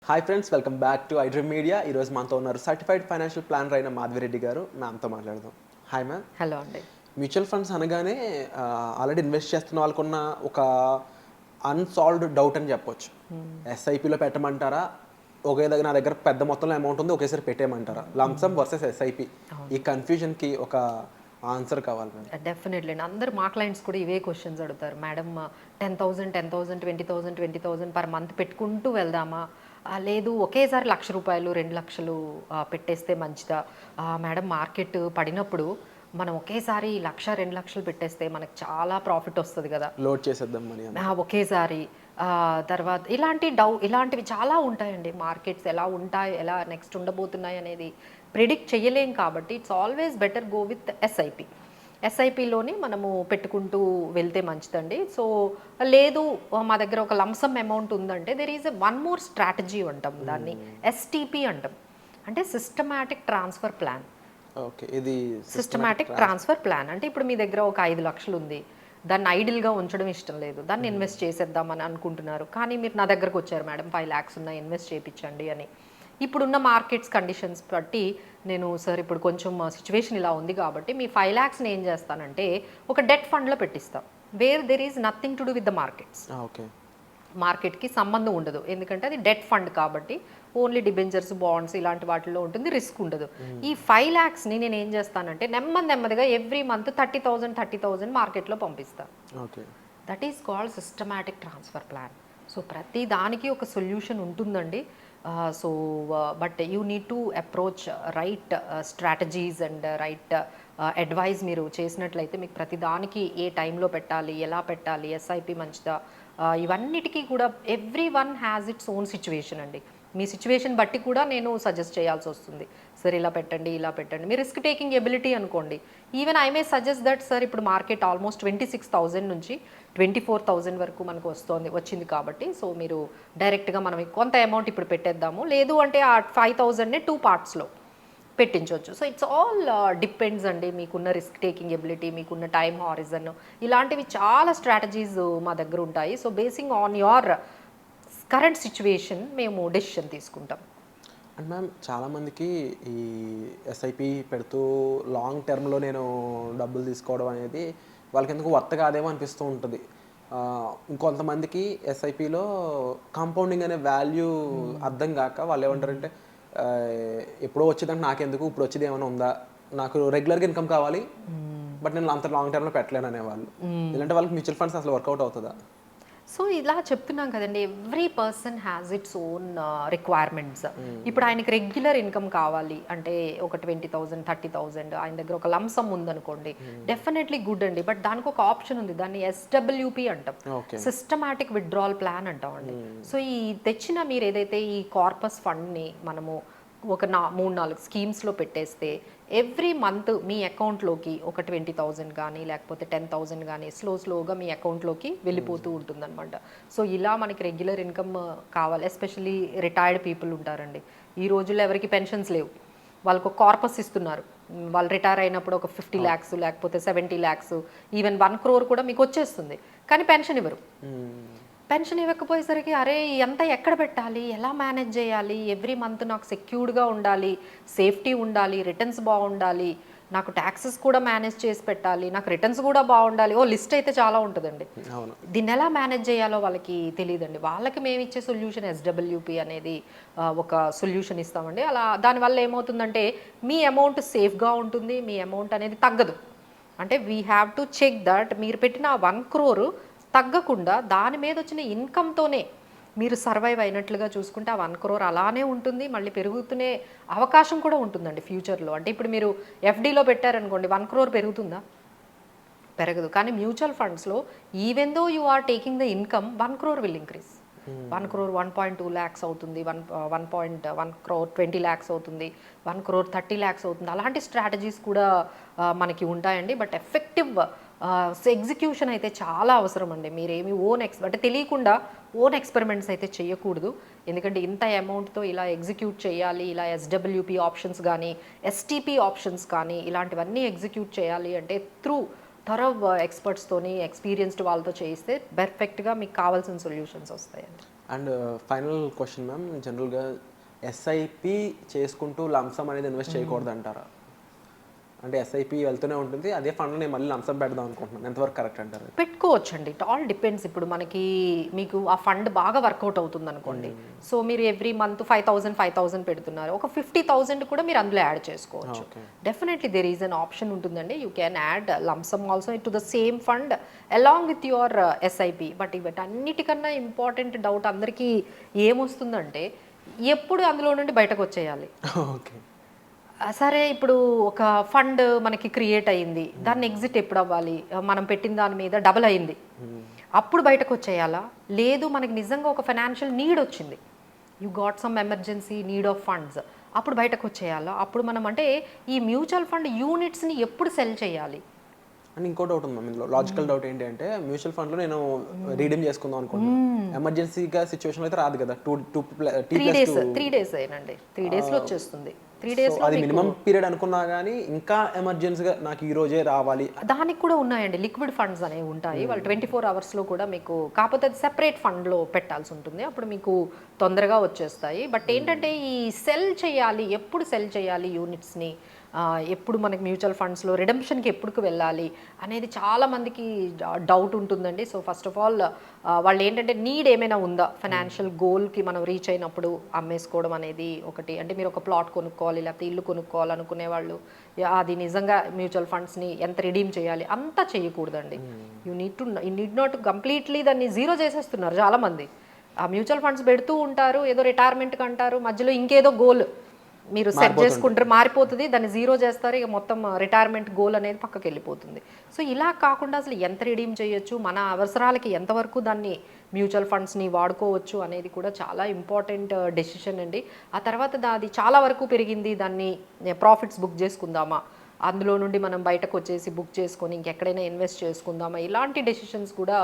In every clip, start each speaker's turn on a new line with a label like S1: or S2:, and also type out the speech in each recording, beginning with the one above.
S1: Hi friends, welcome back to iDream media. ఈరోజు మనతో ఉన్నారు సర్టిఫైడ్ ఫైనాన్షియల్ ప్లానర్ అయిన మాధవిరెడ్డి గారు. మ్యామ్తో మాట్లాడదాం. Hi ma'am.
S2: హలో అండి.
S1: మ్యూచువల్ ఫండ్స్ అనగానే ఆల్రెడీ ఇన్వెస్ట్ చేస్తున్న వాళ్ళకున్న ఒక అన్సాల్వ్డ్ డౌట్ అని చెప్పొచ్చు. ఎస్ఐపిలో పెట్టమంటారా, నా దగ్గర పెద్ద మొత్తంలో అమౌంట్ ఉంది, ఒకేసారి పెట్టేయమంటారా? లంప్సమ్ వర్సెస్ ఎస్ఐపి, ఈ కన్ఫ్యూజన్కి ఒక ఆన్సర్ కావాలి మేడం.
S2: డెఫినెట్లీ అందరు మా క్లయింట్స్ కూడా ఇవే క్వశ్చన్స్ అడుగుతారు. మేడం 10,000 10,000 20,000 పర్ మంత్ పెట్టుకుంటూ వెళ్దామా, లేదు ఒకేసారి ₹1,00,000 2,00,000 పెట్టేస్తే మంచిదా? మేడం మార్కెట్ పడినప్పుడు మనం ఒకేసారి 1,00,000 2,00,000 పెట్టేస్తే మనకు చాలా ప్రాఫిట్ వస్తుంది కదా,
S1: లోడ్ చేసేద్దాం మనీ
S2: ఒకేసారి. తర్వాత ఇలాంటివి చాలా ఉంటాయండి. మార్కెట్స్ ఎలా ఉంటాయి, ఎలా నెక్స్ట్ ఉండబోతున్నాయి అనేది ప్రిడిక్ట్ చేయలేం. కాబట్టి it's always better go with ఎస్ఐపిలోని మనము పెట్టుకుంటూ వెళ్తే మంచిదండి. సో లేదు మా దగ్గర ఒక లంసమ్ అమౌంట్ ఉందంటే there is one more strategy అంటాం, దాన్ని ఎస్టీపీ అంటాం, అంటే సిస్టమాటిక్ ట్రాన్స్ఫర్ ప్లాన్.
S1: ఓకే, ఇది
S2: సిస్టమాటిక్ ట్రాన్స్ఫర్ ప్లాన్ అంటే ఇప్పుడు మీ దగ్గర ఒక 5,00,000 ఉంది, దాన్ని ఐడిల్గా ఉంచడం ఇష్టం లేదు, దాన్ని ఇన్వెస్ట్ చేసేద్దామని అనుకుంటున్నారు. కానీ మీరు నా దగ్గరకు వచ్చారు, మేడం 5 lakhs ఉన్నాయి, ఇన్వెస్ట్ చేయించండి అని. ఇప్పుడున్న మార్కెట్స్ కండిషన్స్ బట్టి నేను సార్ ఇప్పుడు కొంచెం సిచ్యువేషన్ ఇలా ఉంది కాబట్టి మీ 5 lakhsని ఏం చేస్తానంటే ఒక డెట్ ఫండ్లో పెట్టిస్తాం, where there is nothing to do with the markets.
S1: Okay,
S2: మార్కెట్కి సంబంధం ఉండదు, ఎందుకంటే అది డెట్ ఫండ్ కాబట్టి ఓన్లీ డిబెంచర్స్ బాండ్స్ ఇలాంటి వాటిలో ఉంటుంది, రిస్క్ ఉండదు. ఈ 5 lakhsని నేను ఏం చేస్తానంటే నెమ్మదిగా ఎవ్రీ మంత్ 30,000 మార్కెట్లో పంపిస్తాను.
S1: Okay,
S2: that is called systematic transfer plan. So ప్రతి దానికి ఒక సొల్యూషన్ ఉంటుందండి. So but you need to approach right strategies and right advise మీరు చేసినట్లయితే మీకు ప్రతి దానికి ఏ టైంలో పెట్టాలి, ఎలా పెట్టాలి, ఎస్ఐపి మంచిదా, ఇవన్నిటికీ కూడా every one has its own situation అండి. మీ సిచ్యువేషన్ బట్టి కూడా నేను సజెస్ట్ చేయాల్సి వస్తుంది. సార్ ఇలా పెట్టండి, ఇలా పెట్టండి. మీ రిస్క్ టేకింగ్ ఎబిలిటీ అనుకోండి, even I may suggest that sir ఇప్పుడు మార్కెట్ ఆల్మోస్ట్ 26,000 నుంచి 24,000 వరకు మనకు వచ్చింది కాబట్టి సో మీరు డైరెక్ట్గా మనం కొంత అమౌంట్ ఇప్పుడు పెట్టేద్దాము, లేదు అంటే ఆ 5,000నే 2 partsలో పెట్టించవచ్చు. సో ఇట్స్ ఆల్ డిపెండ్స్ అండి, మీకున్న రిస్క్ టేకింగ్ ఎబిలిటీ, మీకున్న టైం హారిజన్, ఇలాంటివి చాలా స్ట్రాటజీస్ మా దగ్గర ఉంటాయి. So basing on your current situation మేము డెసిషన్ తీసుకుంటాం.
S1: అండ్ మ్యామ్ చాలామందికి ఈ ఎస్ఐపి పెడుతూ లాంగ్ టర్మ్లో నేను డబ్బులు తీసుకోవడం అనేది వాళ్ళకి ఎందుకు వర్త్ కాదేమో అనిపిస్తూ ఉంటుంది. ఇంకొంతమందికి ఎస్ఐపిలో కాంపౌండింగ్ అనే వాల్యూ అర్థం కాక వాళ్ళు ఏమంటారంటే ఎప్పుడో వచ్చేదానికి నాకెందుకు, ఇప్పుడు వచ్చేది ఏమైనా ఉందా, నాకు రెగ్యులర్గా ఇన్కమ్ కావాలి బట్ నేను అంత లాంగ్ టర్మ్లో పెట్టలేను అనేవాళ్ళు. ఇలాంటి వాళ్ళకి మ్యూచువల్ ఫండ్స్ అసలు వర్కౌట్ అవుతుందా?
S2: సో ఇలా చెప్తున్నాం కదండి, every person has its own requirements. ఇప్పుడు ఆయనకి రెగ్యులర్ ఇన్కమ్ కావాలి అంటే ఒక 20,000 30,000 ఆయన దగ్గర ఒక లంసమ్ ఉందనుకోండి, డెఫినెట్లీ గుడ్ అండి. బట్ దానికి ఒక ఆప్షన్ ఉంది, దాన్ని ఎస్డబ్ల్యూపి అంటాం, సిస్టమాటిక్ విత్డ్రాల్ ప్లాన్ అంటాం అండి. సో ఈ తెచ్చిన మీరు ఏదైతే ఈ కార్పస్ ఫండ్ని మనము ఒక 3-4 స్కీమ్స్లో పెట్టేస్తే ఎవ్రీ మంత్ మీ అకౌంట్లోకి ఒక 20,000 కానీ లేకపోతే 10,000 కానీ స్లోగా మీ అకౌంట్లోకి వెళ్ళిపోతూ ఉంటుందన్నమాట. సో ఇలా మనకి రెగ్యులర్ ఇన్కమ్ కావాలి. ఎస్పెషల్లీ రిటైర్డ్ పీపుల్ ఉంటారండి, ఈ రోజుల్లో ఎవరికి పెన్షన్స్ లేవు, వాళ్ళకు ఒక కార్పస్ ఇస్తున్నారు, వాళ్ళు రిటైర్ అయినప్పుడు ఒక 50 lakhs లేకపోతే 70 lakhs ఈవెన్ 1 crore కూడా మీకు వచ్చేస్తుంది, కానీ పెన్షన్ ఇవ్వరు. పెన్షన్ ఇవ్వకపోయేసరికి అరే ఎంత ఎక్కడ పెట్టాలి, ఎలా మేనేజ్ చేయాలి, ఎవ్రీ మంత్ నాకు సెక్యూర్డ్గా ఉండాలి, సేఫ్టీ ఉండాలి, రిటర్న్స్ బాగుండాలి, నాకు ట్యాక్సెస్ కూడా మేనేజ్ చేసి పెట్టాలి, నాకు రిటర్న్స్ కూడా బాగుండాలి, లిస్ట్ అయితే చాలా ఉంటుందండి. దీన్ని ఎలా మేనేజ్ చేయాలో వాళ్ళకి తెలియదండి. వాళ్ళకి మేము ఇచ్చే సొల్యూషన్ ఎస్డబ్ల్యూపి అనేది ఒక సొల్యూషన్ ఇస్తామండి. అలా దానివల్ల ఏమవుతుందంటే మీ అమౌంట్ సేఫ్గా ఉంటుంది, మీ అమౌంట్ అనేది తగ్గదు. అంటే we have to check that మీరు పెట్టిన 1 crore తగ్గకుండా దాని మీద వచ్చిన ఇన్కమ్తోనే మీరు సర్వైవ్ అయినట్లుగా చూసుకుంటే ఆ 1 crore అలానే ఉంటుంది, మళ్ళీ పెరుగుతూనే అవకాశం కూడా ఉంటుందండి ఫ్యూచర్లో. అంటే ఇప్పుడు మీరు ఎఫ్డీలో పెట్టారనుకోండి 1 crore పెరుగుతుందా? పెరగదు. కానీ మ్యూచువల్ ఫండ్స్లో even though you are taking the income 1 crore will increase. 1 crore 1.2 lakhs అవుతుంది, 1 crore 20 lakhs అవుతుంది, 1 crore 30 lakhs అవుతుంది. అలాంటి స్ట్రాటజీస్ కూడా మనకి ఉంటాయండి. బట్ ఎఫెక్టివ్ ఎగ్జిక్యూషన్ అయితే చాలా అవసరం అండి. మీరేమి అంటే తెలియకుండా ఓన్ ఎక్స్పెరిమెంట్స్ అయితే చేయకూడదు. ఎందుకంటే ఇంత అమౌంట్తో ఇలా ఎగ్జిక్యూట్ చేయాలి, ఇలా ఎస్డబ్ల్యూపి ఆప్షన్స్ కానీ ఎస్టీపీ ఆప్షన్స్ కానీ ఇలాంటివన్నీ ఎగ్జిక్యూట్ చేయాలి అంటే త్రూ థరో ఎక్స్పర్ట్స్తోని ఎక్స్పీరియన్స్డ్ వాళ్ళతో చేయిస్తే పర్ఫెక్ట్గా మీకు కావాల్సిన సొల్యూషన్స్ వస్తాయండి.
S1: అండ్ ఫైనల్ క్వశ్చన్ మ్యామ్, జనరల్గా ఎస్ఐపి చేసుకుంటూ లంసమ్ అనేది ఇన్వెస్ట్ చేయకూడదు అంటారా? అంటే ఎస్ఐపి వెళ్తూనే ఉంటుంది, అదే ఫండ్లో నేను మళ్ళీ లంసమ్ పెడదాం అనుకుంటున్నాను, ఎంతవరకు కరెక్ట్ అంటారు?
S2: పెట్టుకోవచ్చండి. It all depends. ఇప్పుడు మీకు ఆ ఫండ్ బాగా వర్కౌట్ అవుతుంది అనుకోండి, సో మీరు ఎవ్రీ మంత్ 5,000 పెడుతున్నారు, ఒక 50,000 కూడా మీరు అందులో యాడ్ చేసుకోవచ్చు. Definitely there is an option ఉంటుందండి. You can add lump sum also to the same fund along with your SIP. But అన్నిటికన్నా ఇంపార్టెంట్ డౌట్ అందరికీ ఏమొస్తుందంటే, ఎప్పుడు అందులో నుండి బయటకు వచ్చేయాలి.
S1: ఓకే,
S2: సరే ఇప్పుడు ఒక ఫండ్ మనకి క్రియేట్ అయ్యింది, దాన్ని ఎగ్జిట్ ఎప్పుడు అవ్వాలి, మనం పెట్టిన దాని మీద డబుల్ అయింది, అప్పుడు బయటకు వచ్చేయాలా? లేదు మనకి నిజంగా ఒక ఫైనాన్షియల్ నీడ్ వచ్చింది, you got some emergency need of funds, అప్పుడు బయటకు వచ్చేయాలా? అప్పుడు మనం అంటే ఈ మ్యూచువల్ ఫండ్ యూనిట్స్ని ఎప్పుడు సెల్ చేయాలి?
S1: అండ్ ఇంకో డౌట్ ఉంది మ్యామ్ ఇందులో, లాజికల్ డౌట్ ఏంటి అంటే, మ్యూచువల్ ఫండ్లో నేను రీడీమ్ చేసుకుందాం అనుకుంటున్నాను, ఎమర్జెన్సీగా సిచ్యువేషన్ అయితే రాదు కదా,
S2: 3 days అయినండి, 3 daysలో వచ్చేస్తుంది. 3 days
S1: అది మినిమం పీరియడ్ అనుకున్నా కానీ ఇంకా ఎమర్జెన్సీగా నాకు ఈ రోజే రావాలి,
S2: దానికి కూడా ఉన్నాయండి. లిక్విడ్ ఫండ్స్ అనేవి ఉంటాయి, వాళ్ళు 24 అవర్స్లో కూడా మీకు, కాకపోతే అది సెపరేట్ ఫండ్లో పెట్టాల్సి ఉంటుంది, అప్పుడు మీకు తొందరగా వచ్చేస్తాయి. బట్ ఏంటంటే ఈ సెల్ చేయాలి, ఎప్పుడు సెల్ చేయాలి యూనిట్స్ని, ఎప్పుడు మనకి మ్యూచువల్ ఫండ్స్లో రిడెంప్షన్కి ఎప్పుడు వెళ్ళాలి అనేది చాలామందికి డౌట్ ఉంటుందండి. సో ఫస్ట్ ఆఫ్ ఆల్ వాళ్ళు ఏంటంటే నీడ్ ఏమైనా ఉందా, ఫైనాన్షియల్ గోల్కి మనం రీచ్ అయినప్పుడు అమ్మేసుకోవడం అనేది ఒకటి. అంటే మీరు ఒక ప్లాట్ కొనుక్కోవాలి, లేకపోతే ఇల్లు కొనుక్కోవాలనుకునే వాళ్ళు అది నిజంగా మ్యూచువల్ ఫండ్స్ని ఎంత రిడీమ్ చేయాలి అంతా చేయకూడదండి. యూ నీడ్ నాట్ కంప్లీట్లీ దాన్ని జీరో చేసేస్తున్నారు చాలామంది. ఆ మ్యూచువల్ ఫండ్స్ పెడుతూ ఉంటారు, ఏదో రిటైర్మెంట్కి అంటారు, మధ్యలో ఇంకేదో గోల్ మీరు సెట్ చేసుకుంటారు, మారిపోతుంది, దాన్ని జీరో చేస్తారు, ఇక మొత్తం రిటైర్మెంట్ గోల్ అనేది పక్కకి వెళ్ళిపోతుంది. సో ఇలా కాకుండా అసలు ఎంత రిడీమ్ చేయొచ్చు, మన అవసరాలకి ఎంతవరకు దాన్ని మ్యూచువల్ ఫండ్స్ని వాడుకోవచ్చు అనేది కూడా చాలా ఇంపార్టెంట్ డెసిషన్ అండి. ఆ తర్వాత అది చాలా వరకు పెరిగింది, దాన్ని ప్రాఫిట్స్ బుక్ చేసుకుందామా, అందులో నుండి మనం బయటకు వచ్చేసి బుక్ చేసుకొని ఇంకెక్కడైనా ఇన్వెస్ట్ చేసుకుందామా, ఇలాంటి డెసిషన్స్ కూడా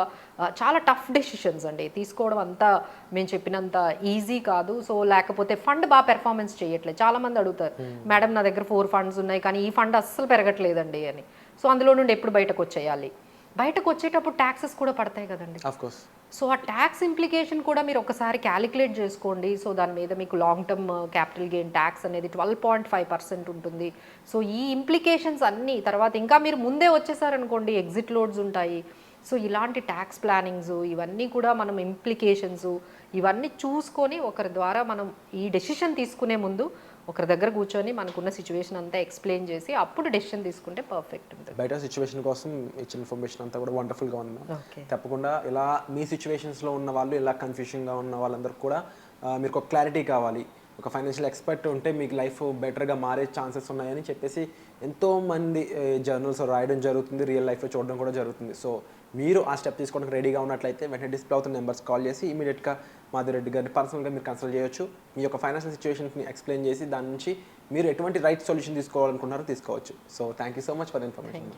S2: చాలా టఫ్ డెసిషన్స్ అండి. తీసుకోవడం అంతా మేము చెప్పినంత ఈజీ కాదు. సో లేకపోతే ఫండ్ బాగా పెర్ఫార్మెన్స్ చేయట్లేదు, చాలామంది అడుగుతారు, మేడం నా దగ్గర 4 ఫండ్స్ ఉన్నాయి కానీ ఈ ఫండ్ అస్సలు పెరగట్లేదండి అని. సో అందులో నుండి ఎప్పుడు బయటకు వచ్చేయాలి? బయటకు వచ్చేటప్పుడు ట్యాక్సెస్ కూడా పడతాయి కదండి. సో ఆ ట్యాక్స్ ఇంప్లికేషన్ కూడా మీరు ఒకసారి క్యాలిక్యులేట్ చేసుకోండి. సో దాని మీద మీకు long term capital gain tax అనేది 12.5% ఉంటుంది. సో ఈ ఇంప్లికేషన్స్ అన్నీ తర్వాత ఇంకా మీరు ముందే వచ్చేసారనుకోండి, ఎగ్జిట్ లోడ్స్ ఉంటాయి. సో ఇలాంటి ట్యాక్స్ ప్లానింగ్స్ ఇవన్నీ కూడా మనం ఇంప్లికేషన్స్ ఇవన్నీ చూసుకొని ఒకరి ద్వారా మనం ఈ డెసిషన్ తీసుకునే ముందు ఒకరి దగ్గర కూర్చొని మనకున్న సిచ్యువేషన్ అంతా ఎక్స్ప్లెయిన్ చేసి అప్పుడు డెసిషన్ తీసుకుంటే పర్ఫెక్ట్ ఉంటుంది.
S1: బయట సిచ్యువేషన్ కోసం ఇచ్చిన ఇన్ఫర్మేషన్ అంతా కూడా వండర్ఫుల్గా ఉంది. తప్పకుండా ఇలా మీ సిచ్యువేషన్స్లో ఉన్న వాళ్ళు, ఇలా కన్ఫ్యూషన్గా ఉన్న వాళ్ళందరూ కూడా మీకు ఒక క్లారిటీ కావాలి, ఒక ఫైనాన్షియల్ ఎక్స్పర్ట్ ఉంటే మీకు లైఫ్ బెటర్గా మారే ఛాన్సెస్ ఉన్నాయని చెప్పేసి ఎంతోమంది జర్నల్స్ రాయడం జరుగుతుంది, రియల్ లైఫ్లో చూడడం కూడా జరుగుతుంది. సో మీరు ఆ స్టెప్ తీసుకోవడానికి రెడీగా ఉన్నట్లయితే వెంటనే డిస్ప్లే అవుతున్న నెంబర్స్ కాల్ చేసి ఇమీడియట్గా మాధురెడ్డి గారిని పర్సనల్గా మీరు కన్సల్ట్ చేయొచ్చు. మీ యొక్క ఫైనాన్షియల్ సిచ్యువేషన్స్ని ఎక్స్ప్లెయిన్ చేసి దాని నుంచి మీరు ఎటువంటి రైట్ సొల్యూషన్ తీసుకోవాలనుకున్నారో తీసుకోవచ్చు. So thank you so much for the information.